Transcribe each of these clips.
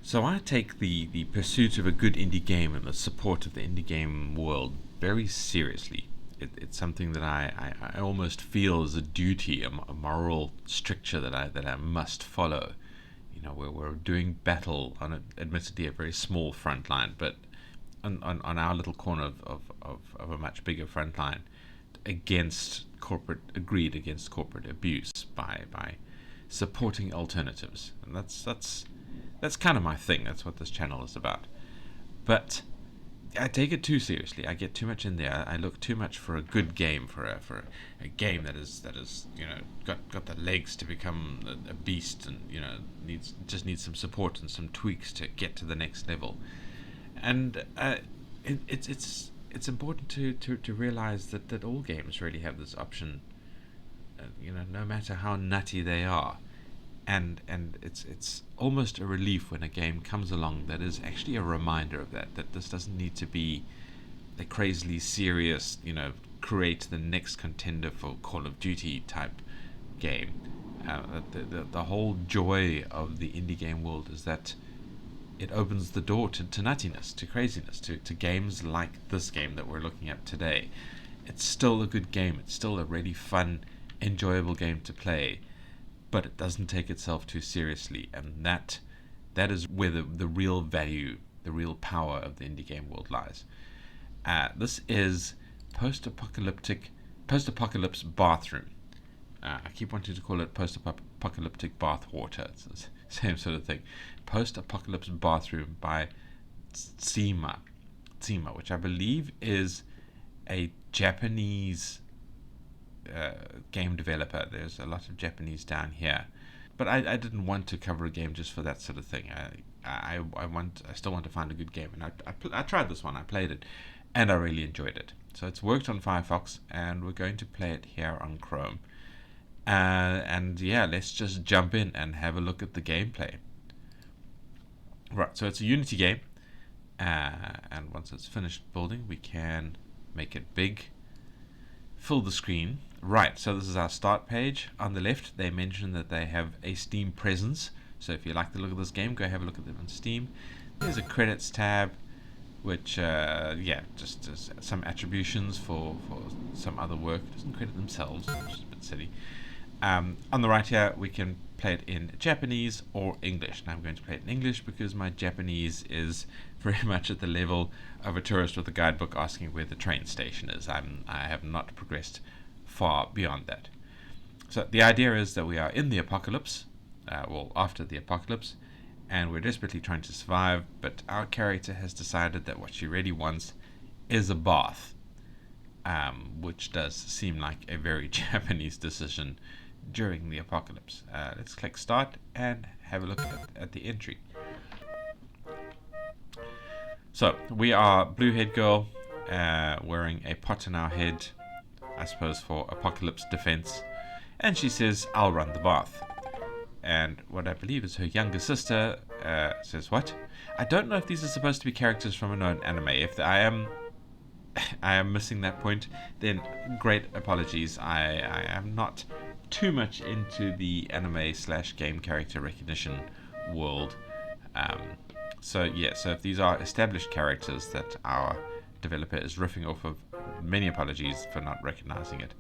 So I take the pursuit of a good indie game and the support of the indie game world very seriously. It's something that I almost feel as a duty, a moral stricture that I must follow. We're doing battle on admittedly a very small front line, but on our little corner of a much bigger front line against corporate abuse by supporting alternatives, and that's kind of my thing. That's what this channel is about. But I take it too seriously. I get too much in there. I look too much for a good game, for a game that is got the legs to become a beast, and needs some support and some tweaks to get to the next level. And it's important to realize that all games really have this option. No matter how nutty they are, and it's almost a relief when a game comes along that is actually a reminder of that this doesn't need to be a crazily serious, create the next contender for Call of Duty type game. The whole joy of the indie game world is that it opens the door to nuttiness, to craziness, to games like this game that we're looking at today. It's still a good game. It's still a really fun, enjoyable game to play, but it doesn't take itself too seriously, and that is where the real value, the real power of the indie game world lies. This is post-apocalypse bathroom. I keep wanting to call it post-apocalyptic bathwater. It's the same sort of thing. Post-apocalypse bathroom by Tsima, which I believe is a Japanese game developer. There's a lot of Japanese down here, but I didn't want to cover a game just for that sort of thing. I still want to find a good game, and I tried this one. I played it, and I really enjoyed it. So it's worked on Firefox, and we're going to play it here on Chrome. And yeah, let's just jump in and have a look at the gameplay. Right, so it's a Unity game, and once it's finished building, we can make it big, fill the screen. Right, so this is our start page. On the left, they mention that they have a Steam presence, so if you like the look of this game, go have a look at them on Steam. There's a credits tab, which just some attributions for some other work. It doesn't credit themselves, which is a bit silly. On the right here, we can play it in Japanese or English. Now I'm going to play it in English because my Japanese is very much at the level of a tourist with a guidebook asking where the train station is. I have not progressed far beyond that. So the idea is that we are in the apocalypse, after the apocalypse, and we're desperately trying to survive, but our character has decided that what she really wants is a bath, which does seem like a very Japanese decision during the apocalypse. Let's click start and have a look at the entry. So we are Blue Head Girl, wearing a pot in our head, I suppose for apocalypse defense, and she says, "I'll run the bath." And what I believe is her younger sister says, "What? I don't know if these are supposed to be characters from a known anime. If I am missing that point, then great apologies. I am not too much into the anime / game character recognition world. So if these are established characters that our developer is riffing off of, many apologies for not recognizing it.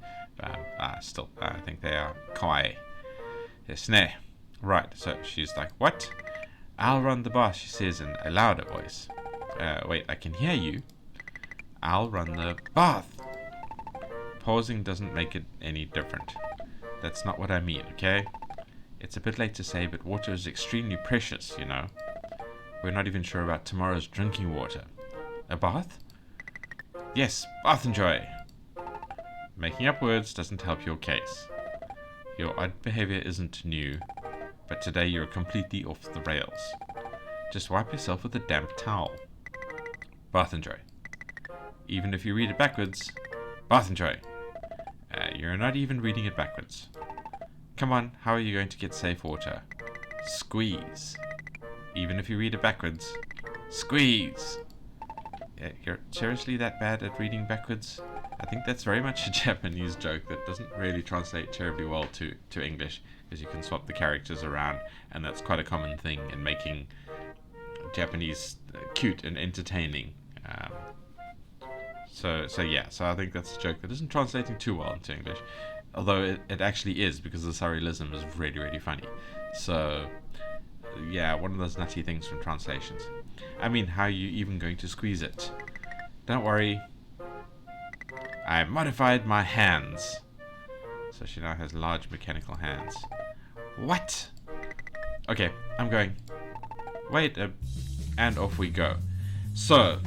Still, I think they are kawaii. Yes, ne. Right, so she's like, "What? I'll run the bath," she says in a louder voice. Wait, I can hear you. "I'll run the bath." Pausing doesn't make it any different. That's not what I mean, okay? It's a bit late to say, but water is extremely precious, you know. We're not even sure about tomorrow's drinking water. A bath? Yes, bath and joy. Making up words doesn't help your case. Your odd behavior isn't new, but today you're completely off the rails. Just wipe yourself with a damp towel. Bath and joy. Even if you read it backwards, bath and joy. You're not even reading it backwards. Come on, how are you going to get safe water? Squeeze. Even if you read it backwards, squeeze. You're seriously that bad at reading backwards? I think that's very much a Japanese joke that doesn't really translate terribly well to English, because you can swap the characters around, and that's quite a common thing in making Japanese cute and entertaining. So I think that's a joke that isn't translating too well into English, although it actually is, because the surrealism is really, really funny. So yeah, one of those nutty things from translations. I mean, how are you even going to squeeze it? Don't worry, I modified my hands, so she now has large mechanical hands. What? Okay, I'm going. Wait, and off we go. So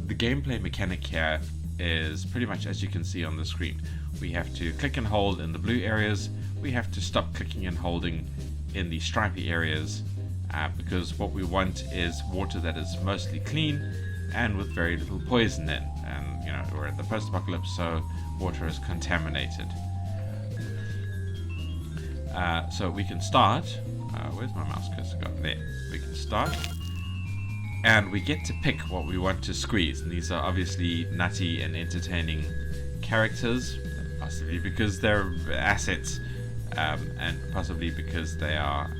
the gameplay mechanic here is pretty much as you can see on the screen. We have to click and hold in the blue areas. We have to stop clicking and holding in the stripy areas, because what we want is water that is mostly clean and with very little poison in. And you know, we're at the post-apocalypse, so water is contaminated. So we can start. Where's my mouse cursor gone? There. We can start, and we get to pick what we want to squeeze. And these are obviously nutty and entertaining characters, possibly because they're assets, and possibly because they are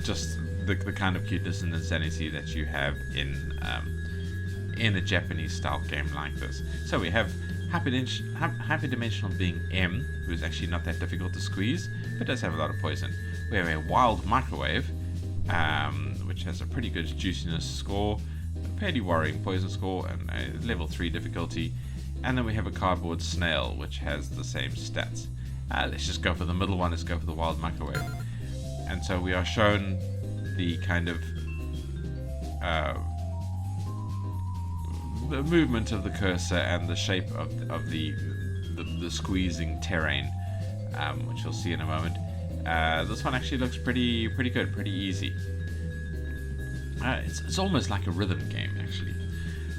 just the kind of cuteness and insanity that you have in a Japanese style game like this. So we have Hyperdimensional being M, who is actually not that difficult to squeeze, but does have a lot of poison. We have a Wild Microwave, which has a pretty good juiciness score, a fairly worrying poison score, and a level 3 difficulty. And then we have a Cardboard Snail, which has the same stats. Let's just go for the middle one. Let's go for the Wild Microwave. And so we are shown the kind of the movement of the cursor and the shape of the squeezing terrain, which you'll see in a moment. This one actually looks pretty good, pretty easy. It's almost like a rhythm game, actually.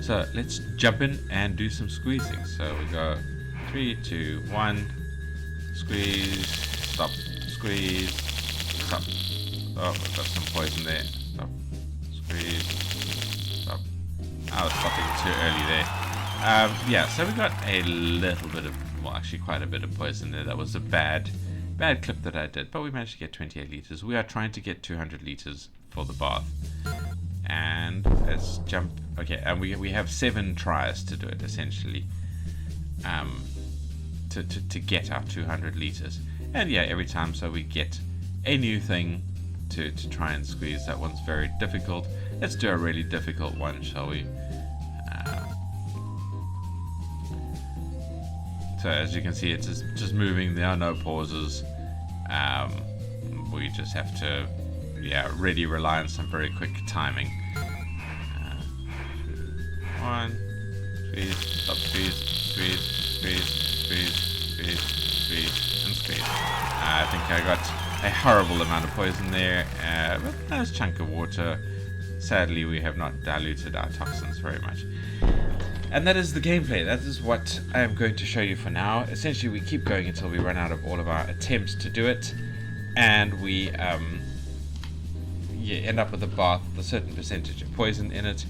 So let's jump in and do some squeezing. So we go 3, 2, 1, squeeze, stop, squeeze, stop. Oh, we've got some poison there. Stop, squeeze, stop. I was stopping too early there. Yeah, so we got a little bit of, well, actually quite a bit of poison there. That was a bad clip that I did, but we managed to get 28 liters. We are trying to get 200 liters for the bath. And let's jump. Okay, and we have 7 tries to do it, essentially, to get our 200 liters. And yeah, every time, so we get a new thing to try and squeeze. That one's very difficult. Let's do a really difficult one, shall we? So as you can see, it's just moving. There are no pauses. We just have to, really rely on some very quick timing. 1, squeeze, stop, squeeze, squeeze, squeeze, squeeze, squeeze, squeeze, and squeeze. I think I got a horrible amount of poison there, but nice chunk of water. Sadly, we have not diluted our toxins very much. And that is the gameplay. That is what I am going to show you for now. Essentially, we keep going until we run out of all of our attempts to do it, and we end up with a bath with a certain percentage of poison in it,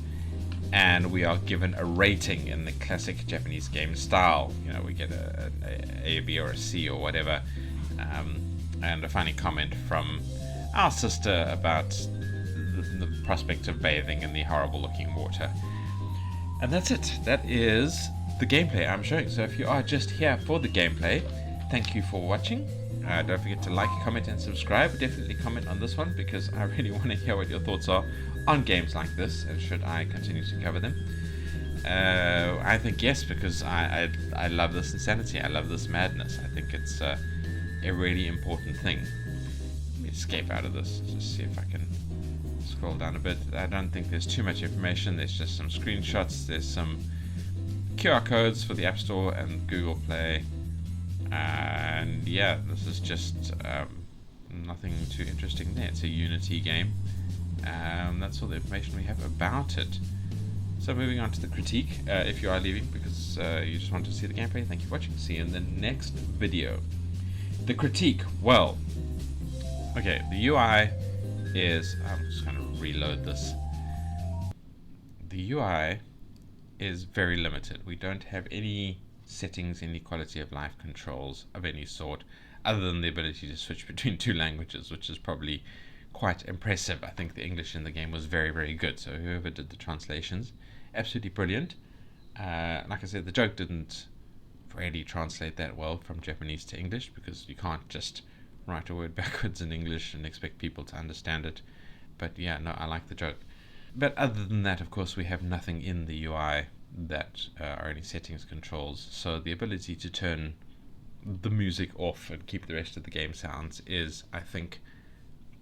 and we are given a rating in the classic Japanese game style. You know, we get a B, or a C, or whatever, and a funny comment from our sister about the prospect of bathing in the horrible looking water. And that's it. That is the gameplay I'm showing. So if you are just here for the gameplay, thank you for watching. Don't forget to like, comment, and subscribe. Definitely comment on this one, because I really want to hear what your thoughts are on games like this, and should I continue to cover them. I think yes, because I love this insanity. I love this madness. I think it's a really important thing. Let me escape out of this. Just see if I can scroll down a bit. I don't think there's too much information. There's just some screenshots. There's some QR codes for the App Store and Google Play. And yeah, this is just nothing too interesting there. It's a Unity game. That's all the information we have about it. So moving on to the critique. If you are leaving because you just want to see the gameplay, thank you for watching. See you in the next video. The critique. Well, okay, the UI is, I'm just going to reload this. The UI is very limited. We don't have any settings, any quality of life controls of any sort, other than the ability to switch between 2 languages, which is probably quite impressive. I think the English in the game was very, very good. So whoever did the translations, absolutely brilliant. Like I said, the joke didn't really translate that well from Japanese to English, because you can't just write a word backwards in English and expect people to understand it. But yeah, no, I like the joke. But other than that, of course, we have nothing in the UI that are any settings controls. So the ability to turn the music off and keep the rest of the game sounds is, I think,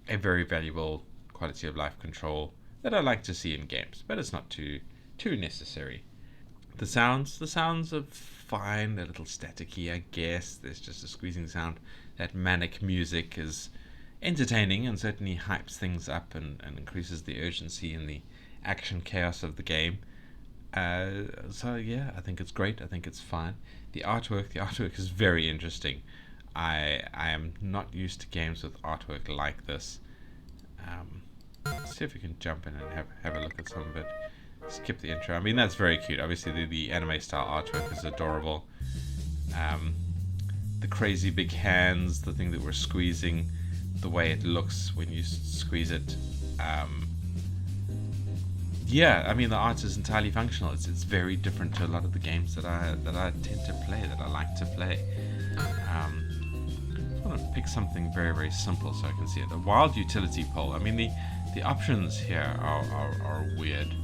a very valuable quality of life control that I like to see in games, but it's not too necessary. The sounds are fine. They're a little staticky, I guess. There's just a squeezing sound. That manic music is entertaining and certainly hypes things up and increases the urgency and the action chaos of the game. So yeah, I think it's great. I think it's fine. The artwork is very interesting. I am not used to games with artwork like this. Let's see if we can jump in and have a look at some of it. Skip the intro. I mean, that's very cute. Obviously, the anime style artwork is adorable. The crazy big hands, the thing that we're squeezing, the way it looks when you squeeze it. Yeah, I mean, the art is entirely functional. It's very different to a lot of the games that I tend to play, that I like to play. I just want to pick something very, very simple so I can see it. A wild utility pole. I mean, the options here are weird.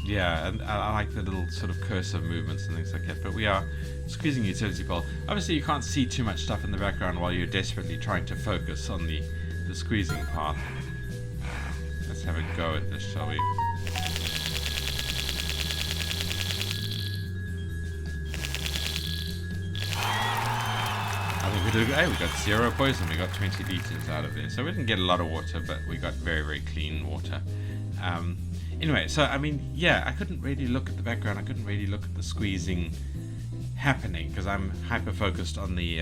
Yeah, and I like the little sort of cursive movements and things like that. But we are squeezing utility pole. Obviously, you can't see too much stuff in the background while you're desperately trying to focus on the squeezing part. Let's have a go at this, shall we? I think we did. Hey, we got 0 poison. We got 20 liters out of there. So we didn't get a lot of water, but we got very, very clean water. Anyway, so I mean, yeah, I couldn't really look at the background. I couldn't really look at the squeezing happening because I'm hyper focused on the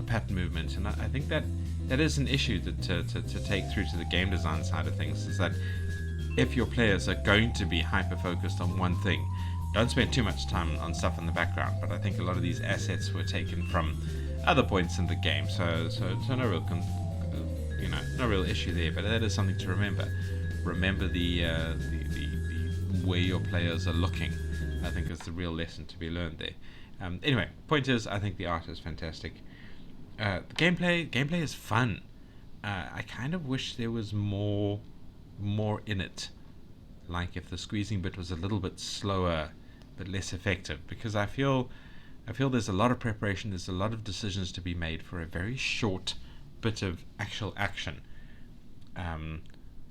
pattern movement, and I think that is an issue to take through to the game design side of things. Is that if your players are going to be hyper focused on one thing, don't spend too much time on stuff in the background. But I think a lot of these assets were taken from other points in the game, so no real no real issue there. But that is something to remember. Remember the where your players are looking. I think is the real lesson to be learned there. Anyway, point is, I think the art is fantastic. The gameplay is fun. I kind of wish there was more in it. Like if the squeezing bit was a little bit slower, but less effective, because I feel there's a lot of preparation. There's a lot of decisions to be made for a very short bit of actual action.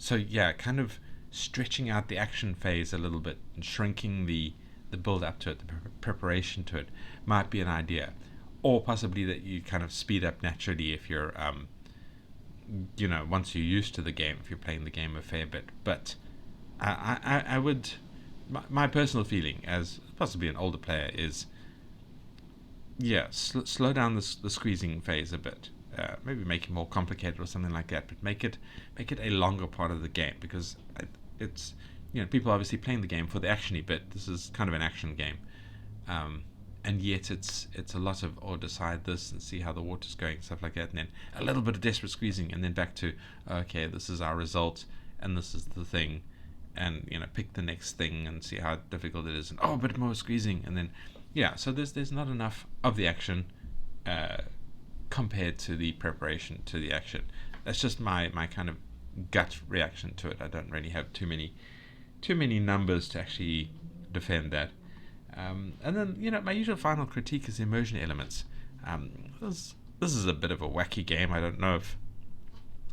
So yeah, kind of stretching out the action phase a little bit and shrinking the build up to it, the preparation to it, might be an idea, or possibly that you kind of speed up naturally if you're, once you're used to the game, if you're playing the game a fair bit. But I would, my personal feeling as possibly an older player is, yeah, slow down the squeezing phase a bit. Maybe make it more complicated or something like that, but make it a longer part of the game, because it's people obviously playing the game for the actiony bit. This is kind of an action game, and yet it's a lot of decide this and see how the water's going, stuff like that, and then a little bit of desperate squeezing, and then back to okay, this is our result and this is the thing, and pick the next thing and see how difficult it is, and a bit more squeezing, and then so there's not enough of the action compared to the preparation to the action. That's just my kind of gut reaction to it. I don't really have too many numbers to actually defend that. And then my usual final critique is immersion elements. This is a bit of a wacky game. I don't know if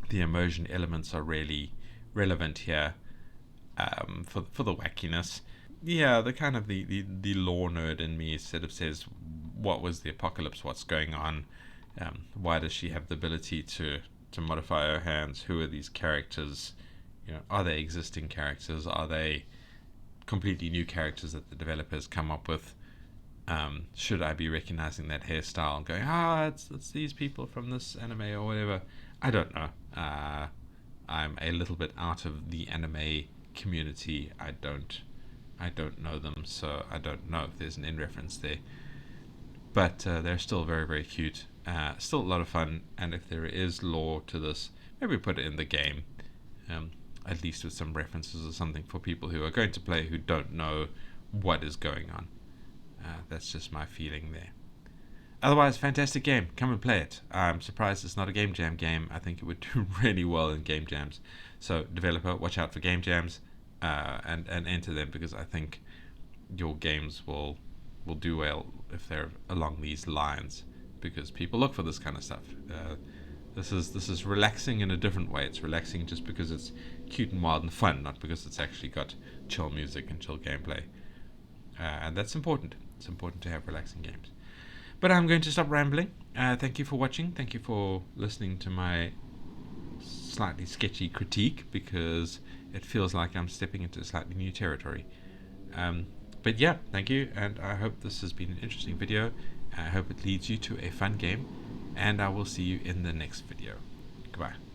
the immersion elements are really relevant here for the wackiness. Yeah, the kind of the lore nerd in me sort of says, what was the apocalypse? What's going on? Why does she have the ability to modify her hands? Who are these characters? Are they existing characters? Are they completely new characters that the developers come up with? Should I be recognizing that hairstyle and going, it's these people from this anime or whatever? I don't know. I'm a little bit out of the anime community. I don't know them, so I don't know if there's an in reference there. but they're still very, very cute. Still a lot of fun, and if there is lore to this, maybe put it in the game, at least with some references or something for people who are going to play who don't know what is going on. That's just my feeling there. Otherwise, fantastic game. Come and play it. I'm surprised it's not a Game Jam game. I think it would do really well in Game Jams. So, developer, watch out for Game Jams and enter them, because I think your games will do well if they're along these lines, because people look for this kind of stuff. This is relaxing in a different way. It's relaxing just because it's cute and wild and fun, not because it's actually got chill music and chill gameplay. And that's important. It's important to have relaxing games. But I'm going to stop rambling. Thank you for watching. Thank you for listening to my slightly sketchy critique, because it feels like I'm stepping into slightly new territory. But yeah, thank you, and I hope this has been an interesting video. I hope it leads you to a fun game, and I will see you in the next video. Goodbye.